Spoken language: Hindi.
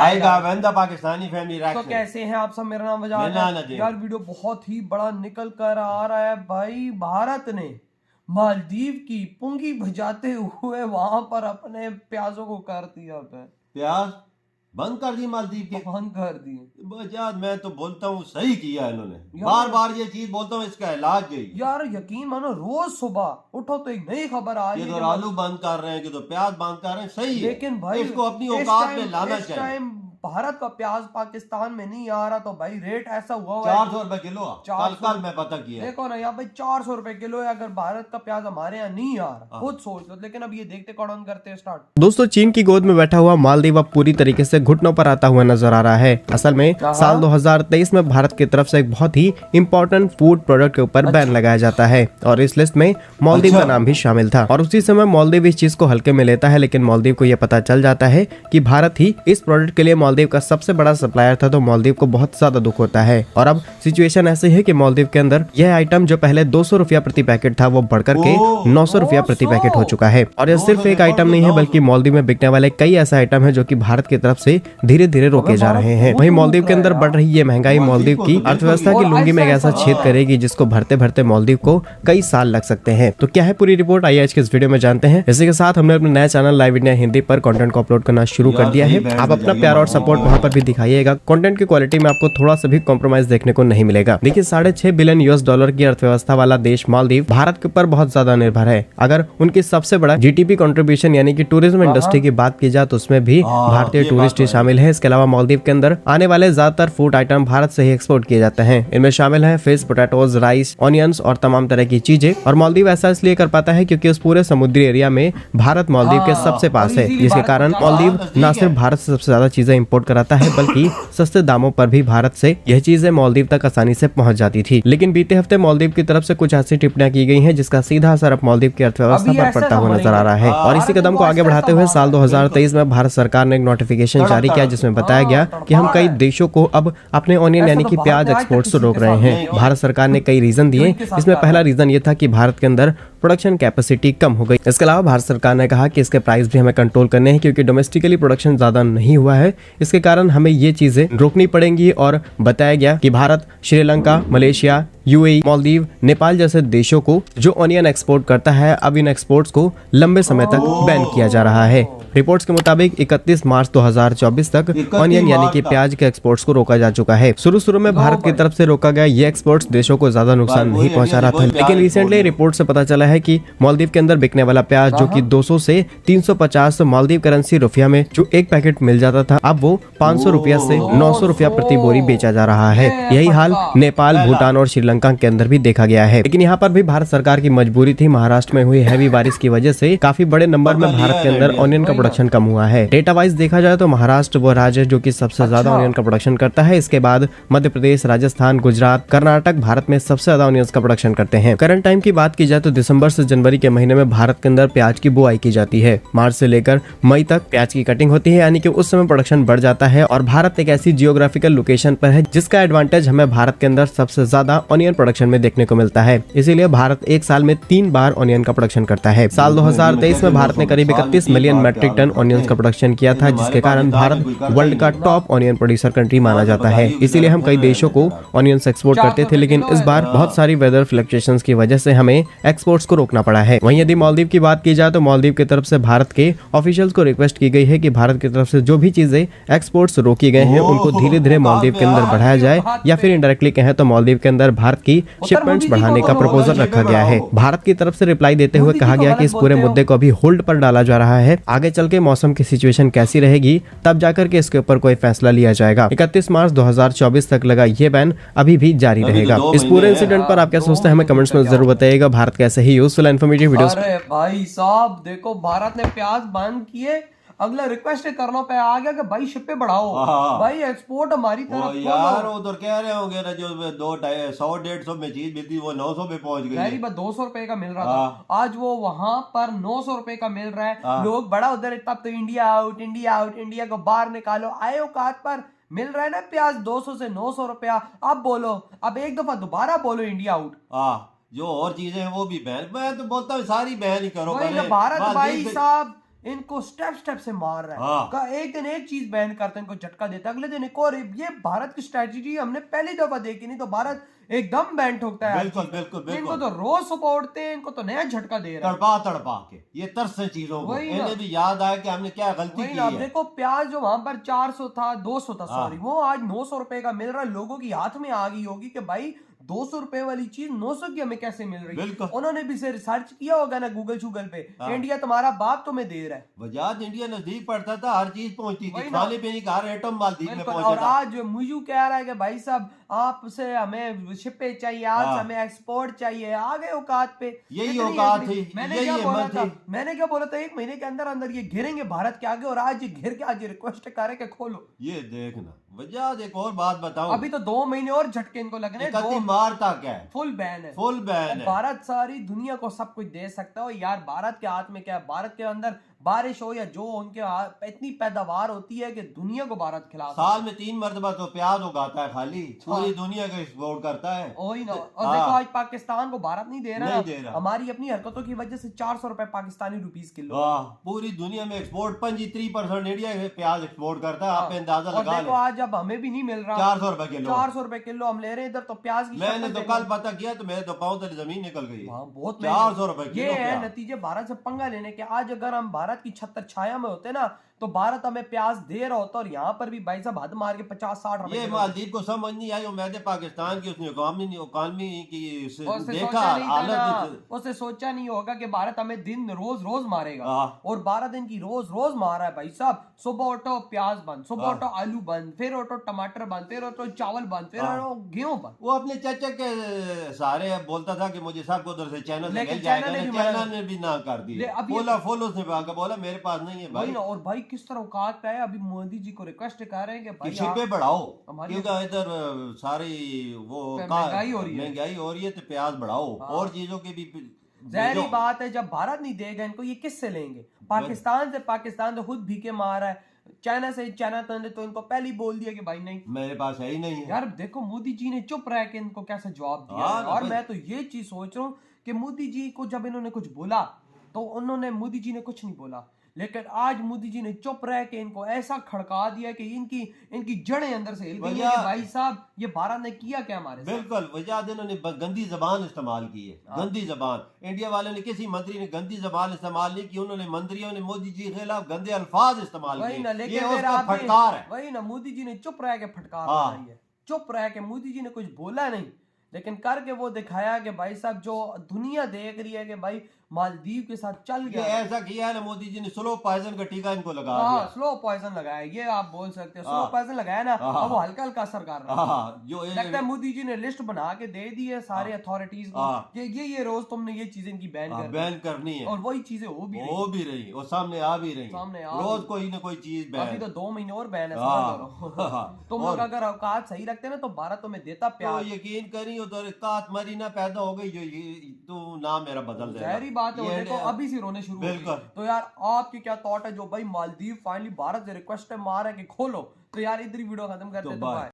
आएगा वेंदा पाकिस्तानी फैमिली तो रिएक्शन। कैसे हैं आप सब, मेरा नाम मेरा वजाद नाम है नजीम। यार। वीडियो बहुत ही बड़ा निकल कर आ रहा है भाई। भारत ने मालदीव की पुंगी बजाते हुए वहां पर अपने प्याजों को कर दिया है, प्याज बंद कर दी मालदीव के। बंद कर दिए। बजाद मैं तो बोलता हूँ सही किया इन्होंने, यार- बार बार ये चीज बोलता हूँ, इसका इलाज यही है। यार यकीन मानो, रोज सुबह उठो तो एक नई खबर आ रही कि है तो आलू बंद कर रहे हैं, कि तो प्याज बंद कर रहे हैं, सही है। लेकिन भाई इसको अपनी इस औकात टाइम- में लाना इस चाहिए। टाइम भारत का प्याज पाकिस्तान में नहीं आ रहा, तो भाई रेट ऐसा हुआ है 400 रुपए किलो। 400 कल मैं पता किया। देखो ना यार भाई, 400 रुपए किलो है। अगर भारत का प्याज हमारे यहाँ नहीं आ रहा, हाँ। खुद सोच लो। लेकिन अब ये देखते कौन ऑन करते हैं स्टार्ट। दोस्तों, चीन की गोद में बैठा हुआ मालदीव अब पूरी तरीके से घुटनों पर आता हुआ नजर आ रहा है। असल में साल 2023 में भारत की तरफ से एक बहुत ही इंपॉर्टेंट फूड प्रोडक्ट के ऊपर बैन लगाया जाता है और इस लिस्ट में मालदीव का नाम भी शामिल था। और उसी समय मालदीव इस चीज को हल्के में लेता है, लेकिन मालदीव को यह पता चल जाता है कि भारत ही इस प्रोडक्ट के लिए मालदीव का सबसे बड़ा सप्लायर था, तो मालदीव को बहुत ज्यादा दुख होता है। और अब सिचुएशन ऐसी है कि मालदीव के अंदर यह आइटम जो पहले 200 रुपया प्रति पैकेट था, वो बढ़कर के 900 रुपया प्रति पैकेट हो चुका है। और यह सिर्फ एक आइटम नहीं है, बल्कि मालदीव में बिकने वाले कई ऐसे आइटम है जो कि भारत की तरफ से धीरे धीरे रोके जा रहे हैं। वहीं मालदीव के अंदर बढ़ रही ये महंगाई मालदीव की अर्थव्यवस्था की लुंगी में एक ऐसा छेद करेगी जिसको भरते भरते मालदीव को कई साल लग सकते हैं। तो क्या है पूरी रिपोर्ट, आइए आज के इस वीडियो में जानते हैं। इसी के साथ हमने अपने नए चैनल लाइव इंडिया हिंदी पर कंटेंट को अपलोड करना शुरू कर दिया है। आप अपना प्यार और सपोर्ट वहां पर भी दिखाइएगा। कंटेंट की क्वालिटी में आपको थोड़ा सा भी कॉम्प्रोमाइज देखने को नहीं मिलेगा। देखिए, $6.5 बिलियन US की अर्थव्यवस्था वाला देश मालदीव भारत के ऊपर बहुत ज्यादा निर्भर है। अगर उनकी सबसे बड़ा GDP कंट्रीब्यूशन यानी कि टूरिज्म इंडस्ट्री की बात की जाए तो उसमें भी भारतीय टूरिस्ट ही शामिल है। इसके अलावा मालदीव के अंदर आने वाले ज्यादातर फूड आइटम भारत से ही एक्सपोर्ट किए जाते हैं। इनमें शामिल है फिश, पोटैटोज, राइस, ऑनियंस और तमाम तरह की चीजें। और मालदीव ऐसा इसलिए कर पाता है क्योंकि उस पूरे समुद्री एरिया में भारत मालदीव के सबसे पास है, जिसके कारण मालदीव न सिर्फ भारत से सबसे ज्यादा चीजें इंपोर्ट कराता है, बल्कि सस्ते दामों पर भी भारत से यह चीजें मालदीव तक आसानी से पहुंच जाती थी। लेकिन बीते हफ्ते मालदीव की तरफ से कुछ ऐसी टिप्पणियां की गई हैं जिसका सीधा असर अब मालदीव की अर्थव्यवस्था पर पड़ता हुआ नजर आ रहा है। और इसी कदम को आगे बढ़ाते हुए साल 2023 में भारत सरकार ने एक नोटिफिकेशन जारी किया जिसमें बताया गया कि हम कई देशों को अब अपने ऑनियन यानी कि प्याज एक्सपोर्ट से रोक रहे हैं। भारत सरकार ने कई रीजन दिए। इसमें पहला रीजन ये था कि भारत के अंदर प्रोडक्शन कैपेसिटी कम हो गई। इसके अलावा भारत सरकार ने कहा कि इसके प्राइस भी हमें कंट्रोल करने हैं क्योंकि डोमेस्टिकली प्रोडक्शन ज्यादा नहीं हुआ है। इसके कारण हमें ये चीजें रोकनी पड़ेंगी। और बताया गया कि भारत श्रीलंका, मलेशिया, UAE, मालदीव, नेपाल जैसे देशों को जो ऑनियन एक्सपोर्ट करता है, अब इन एक्सपोर्ट्स को लंबे समय तक बैन किया जा रहा है। रिपोर्ट्स के मुताबिक 31 मार्च 2024 तक ऑनियन यानी कि प्याज के एक्सपोर्ट्स को रोका जा चुका है। शुरू में भारत की तरफ से रोका गया ये एक्सपोर्ट्स देशों को ज्यादा नुकसान नहीं पहुंचा रहा था, लेकिन रिसेंटली रिपोर्ट से पता चला है कि मालदीव के अंदर बिकने वाला प्याज जो कि 200 से 350 मालदीव करेंसी रुपया में जो एक पैकेट मिल जाता था, अब वो 500 रुपया से 900 रुपया प्रति बोरी बेचा जा रहा है। यही हाल नेपाल, भूटान और श्रीलंका के अंदर भी देखा गया है। लेकिन यहाँ पर भी भारत सरकार की मजबूरी थी। महाराष्ट्र में हुई हैवी बारिश की वजह से काफी बड़े नंबर में भारत के अंदर ऑनियन का प्रोडक्शन कम हुआ है। डेटा वाइज देखा जाए तो महाराष्ट्र वो राज्य है जो कि सबसे ज्यादा ऑनियन का प्रोडक्शन करता है। इसके बाद मध्य प्रदेश, राजस्थान, गुजरात, कर्नाटक भारत में सबसे ज्यादा ऑनियंस का प्रोडक्शन करते हैं। करंट टाइम की बात की जाए तो दिसंबर से जनवरी के महीने में भारत के अंदर प्याज की बुआई की जाती है। मार्च से लेकर मई तक प्याज की कटिंग होती है, यानी कि उस समय प्रोडक्शन बढ़ जाता है। और भारत एक ऐसी जियोग्राफिकल लोकेशन पर है जिसका एडवांटेज हमें भारत के अंदर सबसे ज्यादा ऑनियन प्रोडक्शन में देखने को मिलता है। इसीलिए भारत एक साल में 3 बार ऑनियन का प्रोडक्शन करता है। साल 2023 में भारत ने करीब 31 मिलियन मैट्रिक टन ऑनियंस का प्रोडक्शन किया था, जिसके कारण भारत वर्ल्ड का टॉप ऑनियन प्रोड्यूसर कंट्री माना जाता है। इसीलिए हम कई देशों को ऑनियंस एक्सपोर्ट करते थे, लेकिन इस बार बहुत सारी वेदर फ्लक्चुएशंस की वजह से हमें एक्सपोर्ट्स को रोकना पड़ा है। वहीं यदि मालदीव की बात की जाए तो मालदीव की तरफ से भारत के ऑफिशियल्स को रिक्वेस्ट की गई है कि भारत की तरफ से जो भी चीजें एक्सपोर्ट्स रोकी गए हैं उनको धीरे धीरे मालदीव के अंदर बढ़ाया जाए, या फिर इनडायरेक्टली कहें तो मालदीव के अंदर भारत की शिपमेंट्स बढ़ाने का प्रपोजल रखा गया है। भारत की तरफ से रिप्लाई देते हुए कहा गया कि इस पूरे मुद्दे को अभी होल्ड पर डाला जा रहा है। आगे चल के मौसम की सिचुएशन कैसी रहेगी तब जाकर के इसके ऊपर कोई फैसला लिया जाएगा। 31 मार्च 2024 तक लगा ये बैन अभी भी जारी रहेगा। इस पूरे इंसिडेंट पर आप क्या सोचते हैं हमें कमेंट्स में जरूर बताइएगा। भारत के ऐसे ही यूजफुल इन्फॉर्मेटिव वीडियोस। अरे भाई साहब देखो, भारत ने प्याज बंद किए, अगला रिक्वेस्ट करना पे आ गया कि भाई शिपे बढ़ाओ, भाई एक्सपोर्ट हमारी तरफ यार उधर कह रहे होंगे ना, जो 100-150 में चीज मिलती वो 900 पे पहुंच गई। 200 रुपए का मिल रहा था, आज वो वहां पर 900 रुपए का मिल रहा है। लोग बड़ा उधर, तब तो India out, India out, India को बाहर निकालो। आए औकात पर मिल रहा है ना प्याज 200 से 900 रुपया। अब बोलो, अब एक दफा दोबारा बोलो इंडिया आउट। जो और चीजें हैं वो भी बैन। मैं तो बोलता हूँ सारी बैन ही करो। भारत भाई साहब इनको स्टेप स्टेप से मार रहा है। हाँ। एक दिन एक चीज बैन करते हैं, इनको झटका देता है, अगले दिन एक और। ये भारत की स्ट्रेटेजी हमने पहली दफा देखी, नहीं तो भारत एकदम बैन ठोकता है। बिल्कुल बिल्कुल इनको बिल्कुल। तो रोज सपोर्टते हैं, इनको तो नया झटका दे रहा है। तड़पा तड़पा के ये तरस से चीजों को, वही ना। इन्हें भी याद आया कि हमने क्या गलती वही की ना, अब है। देखो प्याज जो वहां पर 400 था, 200 था, हाँ। सॉरी, वो आज 900 रुपए का मिल रहा है। लोगों की हाथ में आ गई होगी कि भाई 200 रुपए वाली चीज 900 की हमें कैसे मिल रही है। बिल्कुल। उन्होंने भी से रिसर्च किया होगा ना गूगल शूगल पे। हाँ। इंडिया तुम्हारा बाप तुम्हें दे रहा है। वजाद इंडिया नजदीक पड़ता था, हर चीज पहुंचती वही थी, ना। खाने पीने का हर आइटम मालदीव में बिल्कुल। पहुंचा और था। आज मुझे कह रहा है कि भाई साहब आपसे हमें शिपे चाहिए, आज हाँ। हमें एक्सपोर्ट चाहिए। आ गए औकात पे। यही इतनी औकात एग्री- थी, मैंने यही क्या बोला हिम्मत था, थी। मैंने क्या बोला था, 1 महीने के अंदर अंदर ये घिरेंगे भारत के आगे। और आज ये घिर के आज ये रिक्वेस्ट कर रहे कि खोलो। ये देखना वजाद, एक और बात बताऊं, अभी तो 2 महीने और झटके इनको लगने। इकट्ठी मार तक है, फुल बैन है। फुल बैन है। भारत सारी दुनिया को सब कुछ दे सकता है यार। भारत के हाथ में क्या है, भारत के अंदर बारिश हो या जो उनके इतनी पैदावार होती है कि दुनिया को भारत खिला सकता साल में 3 मरतबा तो प्याज उगाता है, खाली पूरी दुनिया को एक्सपोर्ट करता है। है। वही ना। और हाँ। देखो आज पाकिस्तान को भारत नहीं दे रहा, नहीं दे रहा। हमारी अपनी हरकतों की वजह से 400 रुपए पाकिस्तानी रुपीस किलो। वाह, पूरी दुनिया में एक्सपोर्ट 25% इंडिया प्याज एक्सपोर्ट करता है। आप अंदाजा और लगा देखो लें, आज अब हमें भी नहीं मिल रहा। 400 रुपए किलो। 400 रुपए किलो हम ले रहे हैं इधर, तो प्याज की मैंने शक्ल तो देखो। कल पता किया तो मेरे तो पाँव तले जमीन निकल गई है। हाँ, बहुत 400 रुपए ये किलो है प्याज। नतीजे भारत से पंगा लेने के। आज अगर हम भारत की छत्र छाया में होते ना, तो भारत हमें प्याज दे रहा होता, और यहाँ पर भी भाई साहब हद मार के 50-60 रुपए ये किलो। मालदीव को समझ नहीं आई, मैंने पाकिस्तान की उसने इकॉनमी की उसने देखा सोचा नहीं था ना, हालत। उसने सोचा नहीं होगा कि भारत हमें दिन रोज रोज मारेगा। हाँ। और 12 दिन की रोज रोज मारा है भाई साहब। सुबह उठो प्याज बंद, सुबह हाँ। उठो आलू बंद, फिर उठो टमाटर बंद, फिर उठो चावल बंद, फिर हाँ। उठो गेहूं बंद। वो अपने चाचा के सारे बोलता था कि मुझे सब उधर से चैनल लेकिन मिल जाएगा, चाइना ने भी चाइना मना- ने भी ना कर ले, दिया। अब ये- बोला फुल उसने बोला मेरे पास नहीं है वही भाई। ना। और भाई किस तरह औकात पे है, अभी मोदी जी को रिक्वेस्ट कर रहे हैं कि भाई कि शिपे बढ़ाओ, हमारी- क्योंकि इधर सारी वो महंगाई हो रही है। महंगाई हो रही है, तो प्याज बढ़ाओ और चीजों की भी जाहिर भेजो। बात है, जब भारत नहीं देगा इनको, ये किससे लेंगे? पाकिस्तान से खुद भीखे मार रहा है। चाइना ने तो इनको पहले ही बोल दिया कि भाई नहीं। मेरे पास है ही नहीं है। यार देखो मोदी जी ने चुप रह के इनको कैसे जवाब दिया हाँ है। ना और भाई। मैं तो ये चीज सोच रहा हूँ कि मोदी जी को जब इन्होंने कुछ बोला तो मोदी जी ने कुछ नहीं बोला, लेकिन आज मोदी जी ने चुप रह के इनको ऐसा खड़का दिया कि इनकी जड़ें अंदर से हिल गई हैं कि भाई साहब ये भारत ने किया क्या हमारे साथ। बिल्कुल वजाद, इन्होंने गंदी जबान इस्तेमाल की है, गंदी जबान। इंडिया वाले ने किसी मंत्री ने गंदी जबान इस्तेमाल नहीं की, उन्होंने मंत्रियों ने मोदी जी के खिलाफ गंदे अल्फाज इस्तेमाल वही ना। किए। लेकिन ये फिर उसका आपने- फटकार है। वही ना, मोदी जी ने चुप रह के फटकार हाँ। लगाई है। चुप रह के मोदी जी ने कुछ बोला नहीं, लेकिन करके वो दिखाया कि भाई साहब जो दुनिया देख रही है कि भाई मालदीव के साथ चल ये गया। ऐसा किया है ना मोदी जी ने, स्लो पॉइजन का टीका इनको लगा हाँ, दिया। स्लो पॉइजन लगाया, ये आप बोल सकते हैं। स्लो हाँ। पॉइजन लगाया ना, हाँ। अब वो हल्का हल्का असर कर रहा है। हाँ, जो लगता है मोदी जी ने लिस्ट बना के दे दी है सारे अथॉरिटीज को, हाँ। ये रोज तुमने ये चीजें इनकी बैन कर दी। बैन करनी है, और वही चीजें हो भी रही। वो भी रही और सामने आ भी रही, सामने आ रोज भी- कोई ना कोई चीज अभी बैन। तो 2 महीने और बैन है, हाँ। समझ लो। हाँ। तुम लोग अगर औकात सही रखते ना तो भारत तुम्हें देता तो प्याज। यकीन करी उधर कात मरी ना पैदा हो गई, तो नाम मेरा बदल देगा। जहरी बात है, वो ये देखो ने- अभी से रोने शुरू हो गई। बिल्कुल। तो यार आपकी क्या थॉट है जो भाई मालदीव फाइनली भारत से रिक्वेस्ट है मार है कि खोलो, तो यार इधर ही वीडियो खत्म करते तो हैं। तो बाय। बाय।